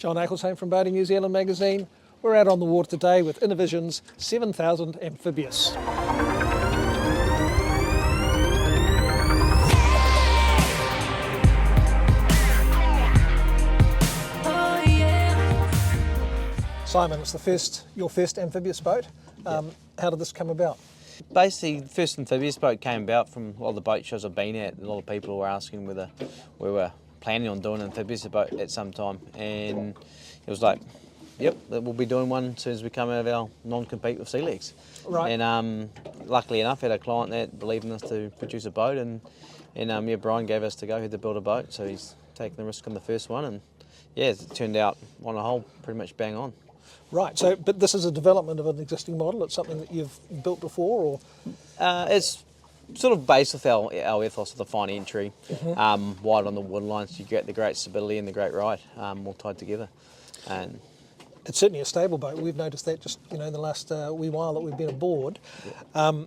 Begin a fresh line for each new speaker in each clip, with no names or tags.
John Eccleston from Boating New Zealand magazine. We're out on the water today with Innovision's 7000 Amphibious. Simon, it's your first amphibious boat. How did this come about?
Basically, the first amphibious boat came about from a lot of the boat shows I've been at. A lot of people were asking whether we were planning on doing an amphibious boat at some time, and it was like, yep, we'll be doing one as soon as we come out of our non-compete with Sea Legs.
Right.
And luckily enough, I had a client that believed in us to produce a boat, and Brian gave us to go to build a boat, so he's taken the risk on the first one, and yeah, it turned out on a whole pretty much bang on.
Right, so but this is a development of an existing model. It's something that you've built before, or?
It's sort of based with our ethos of the fine entry, wide on the woodlines. You get the great stability and the great ride, all tied together. And
it's certainly a stable boat. We've noticed that just in the last wee while that we've been aboard. Yeah.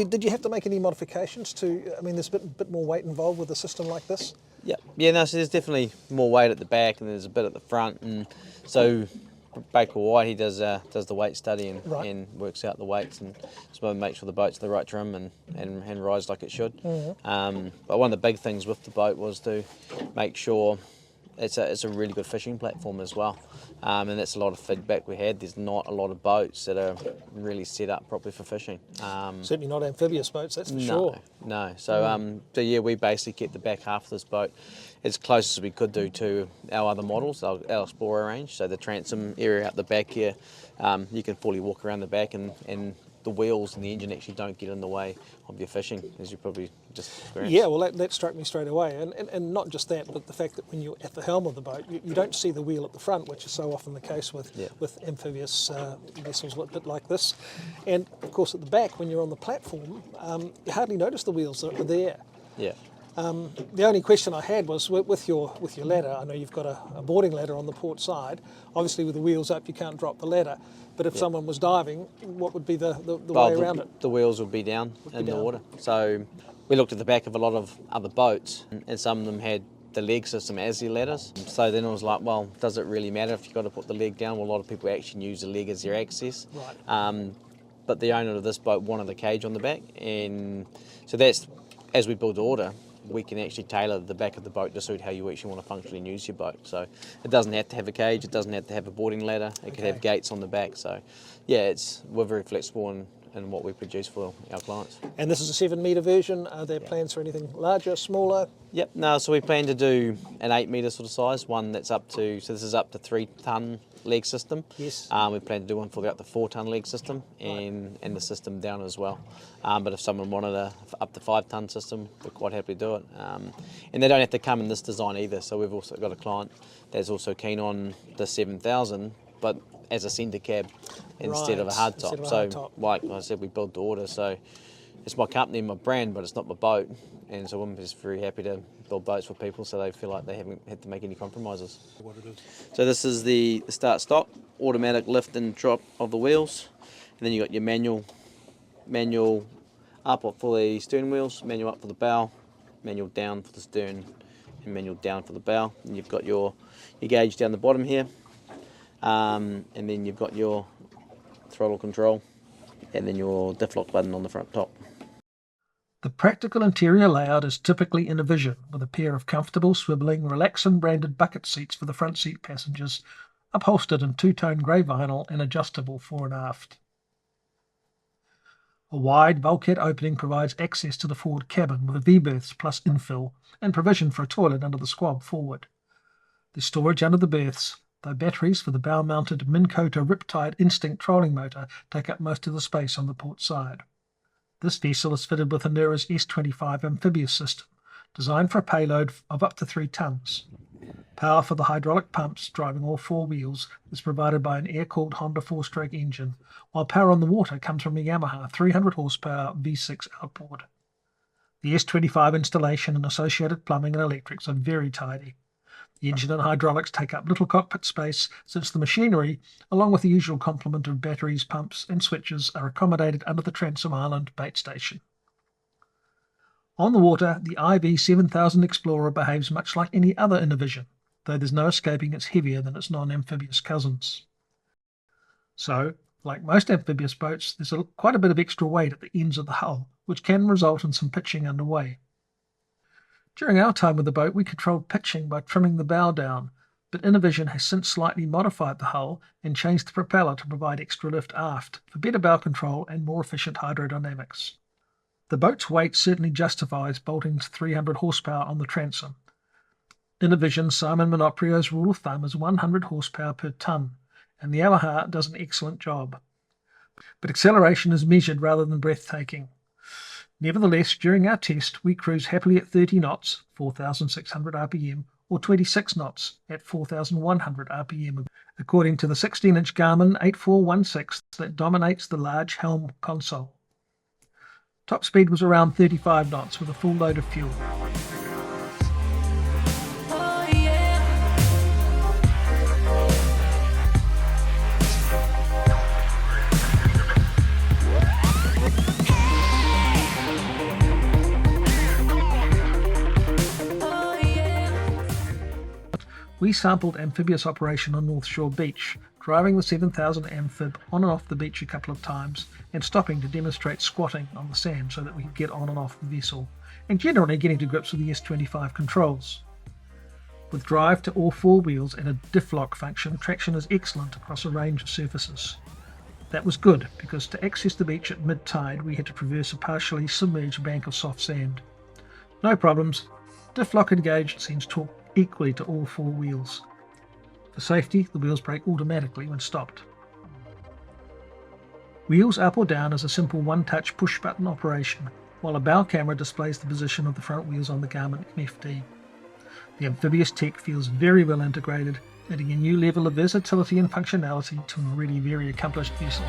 Did you have to make any modifications to? I mean, there's a bit more weight involved with a system like this.
Yeah. No. So there's definitely more weight at the back, and there's a bit at the front, and so Baker White, he does the weight study and works out the weights and so make sure the boat's the right trim and rides like it should. Mm-hmm. But one of the big things with the boat was to make sure it's a really good fishing platform as well. And that's a lot of feedback we had. There's not a lot of boats that are really set up properly for fishing.
Certainly not amphibious boats, that's for sure.
No. So yeah, we basically kept the back half of this boat as close as we could do to our other models, our Explorer range. So the transom area out the back here, you can fully walk around the back, and the wheels and the engine actually don't get in the way of your fishing, as you probably just experienced.
Yeah, well that struck me straight away, and not just that, but the fact that when you're at the helm of the boat, you don't see the wheel at the front, which is so often the case with amphibious vessels a bit like this. And of course at the back, when you're on the platform, you hardly notice the wheels that are there.
Yeah.
The only question I had was with your ladder. I know you've got a boarding ladder on the port side. Obviously, with the wheels up, you can't drop the ladder. But if someone was diving, what would be the way around it?
The wheels would be down in the water. So we looked at the back of a lot of other boats, and some of them had the leg system as their ladders. So then it was like, well, does it really matter if you've got to put the leg down? Well, a lot of people actually use the leg as their access.
Right.
But the owner of this boat wanted the cage on the back, and so that's, as we build the order, we can actually tailor the back of the boat to suit how you actually want to functionally use your boat. So it doesn't have to have a cage, it doesn't have to have a boarding ladder, it could have gates on the back. So yeah, we're very flexible in what we produce for our clients.
And this is a 7 metre version. Are there plans for anything larger, smaller?
Yep, no, so we plan to do an 8 metre sort of size, one that's up to, so this is up to 3 tonne leg system.
Yes.
We plan to do one for the up to 4 tonne leg system and the system down as well. But if someone wanted a up to 5 tonne system, we're quite happy to do it. And they don't have to come in this design either. So we've also got a client that's also keen on the 7000, but as a centre cab instead of a hard top. So like I said, we build to order. So it's my company and my brand, but it's not my boat. And so I'm just very happy to build boats for people so they feel like they haven't had to make any compromises.
What it is.
So this is the start stop, automatic lift and drop of the wheels. And then you've got your manual up for the steering wheels, manual up for the bow, manual down for the stern, and manual down for the bow. And you've got your gauge down the bottom here. And then you've got your throttle control, and then your diff lock button on the front top.
The practical interior layout is typically Innovision, with a pair of comfortable, swivelling, Relaxin branded bucket seats for the front seat passengers, upholstered in two-tone grey vinyl and adjustable fore and aft. A wide bulkhead opening provides access to the forward cabin with V-berths plus infill and provision for a toilet under the squab forward. There's storage under the berths, though batteries for the bow-mounted Minn Kota Riptide Instinct trolling motor take up most of the space on the port side. This vessel is fitted with a Nura's S25 Amphibious system, designed for a payload of up to 3 tonnes. Power for the hydraulic pumps driving all 4 wheels is provided by an air-cooled Honda 4-stroke engine, while power on the water comes from a Yamaha 300 horsepower V6 outboard. The S25 installation and associated plumbing and electrics are very tidy. The engine and hydraulics take up little cockpit space, since the machinery, along with the usual complement of batteries, pumps and switches, are accommodated under the Transom Island bait station. On the water, the IV7000 Explorer behaves much like any other Innovision. though there's no escaping it's heavier than its non-amphibious cousins. So, like most amphibious boats, there's quite a bit of extra weight at the ends of the hull, which can result in some pitching underway. During our time with the boat, we controlled pitching by trimming the bow down, but Innovision has since slightly modified the hull and changed the propeller to provide extra lift aft for better bow control and more efficient hydrodynamics. The boat's weight certainly justifies bolting 300 horsepower on the transom. Innovision Simon Monoprio's rule of thumb is 100 horsepower per tonne, and the Yamaha does an excellent job. But acceleration is measured rather than breathtaking. Nevertheless, during our test, we cruised happily at 30 knots, 4,600 RPM, or 26 knots at 4,100 RPM, according to the 16-inch Garmin 8416 that dominates the large helm console. Top speed was around 35 knots with a full load of fuel. We sampled amphibious operation on North Shore Beach, driving the 7000 Amphib on and off the beach a couple of times and stopping to demonstrate squatting on the sand so that we could get on and off the vessel, and generally getting to grips with the S25 controls. With drive to all four wheels and a diff lock function, traction is excellent across a range of surfaces. That was good, because to access the beach at mid-tide we had to traverse a partially submerged bank of soft sand. No problems, diff lock engaged seems torque equally to all four wheels. For safety, the wheels brake automatically when stopped. Wheels up or down is a simple one-touch push-button operation, while a bow camera displays the position of the front wheels on the Garmin MFD. The Amphibious tech feels very well integrated, adding a new level of versatility and functionality to an already very accomplished vessel.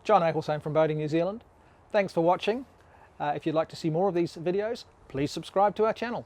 John Ecclestone from Boating New Zealand. Thanks for watching. If you'd like to see more of these videos, please subscribe to our channel.